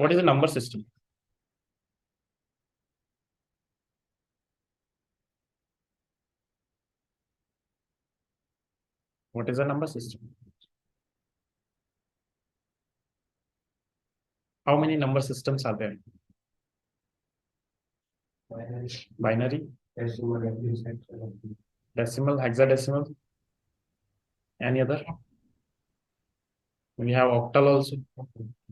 What is a number system? What is a number system? How many number systems are there? Binary, decimal, hexadecimal. Any other? We have octal also,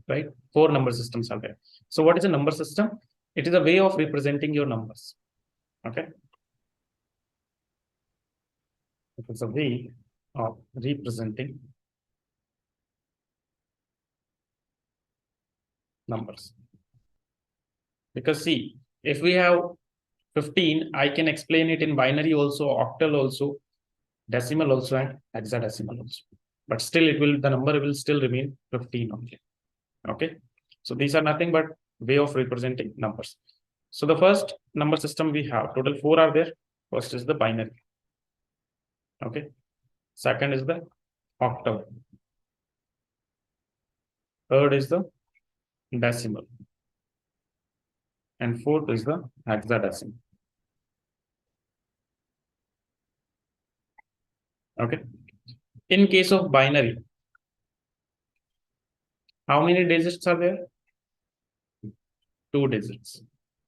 right? 4 number systems are there. So what is a number system? It is a way of representing your numbers. Okay. It is a way of representing numbers. Because see, if we have 15, I can explain it in binary also, octal also, decimal also, and hexadecimal also. But still, the number will still remain 15 only. Okay. So these are nothing but way of representing numbers. So the first number system we have, total 4 are there. First is the binary. Okay. Second is the octal. Third is the decimal. And fourth is the hexadecimal. Okay. In case of binary, how many digits are there? 2 digits.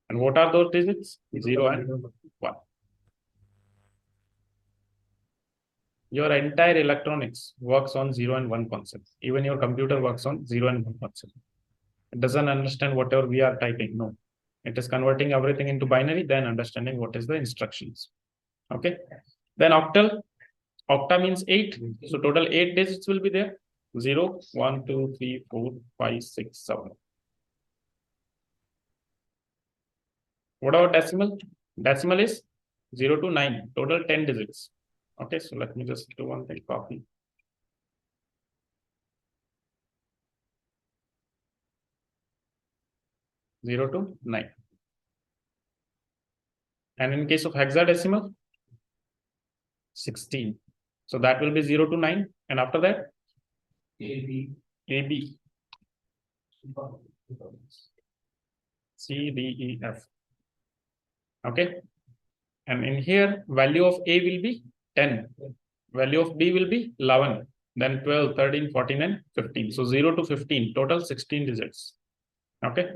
And what are those digits? 0 and 1. Your entire electronics works on 0 and 1 concept. Even your computer works on 0 and 1 concept. It doesn't understand whatever we are typing. No. It is converting everything into binary, then understanding what is the instructions. Okay. Then octal. Octa means 8. So total 8 digits will be there. 0, 1, 2, 3, 4, 5, 6, 7. What about decimal? Decimal is 0 to 9. Total 10 digits. Okay, so let me just do one thing, copy. Zero to 9. And in case of hexadecimal, 16. So that will be 0 to 9. And after that, AB, C, D, E, F. Okay. And in here, value of A will be 10. Value of B will be 11. Then 12, 13, 14, and 15. So 0 to 15, total 16 digits. Okay.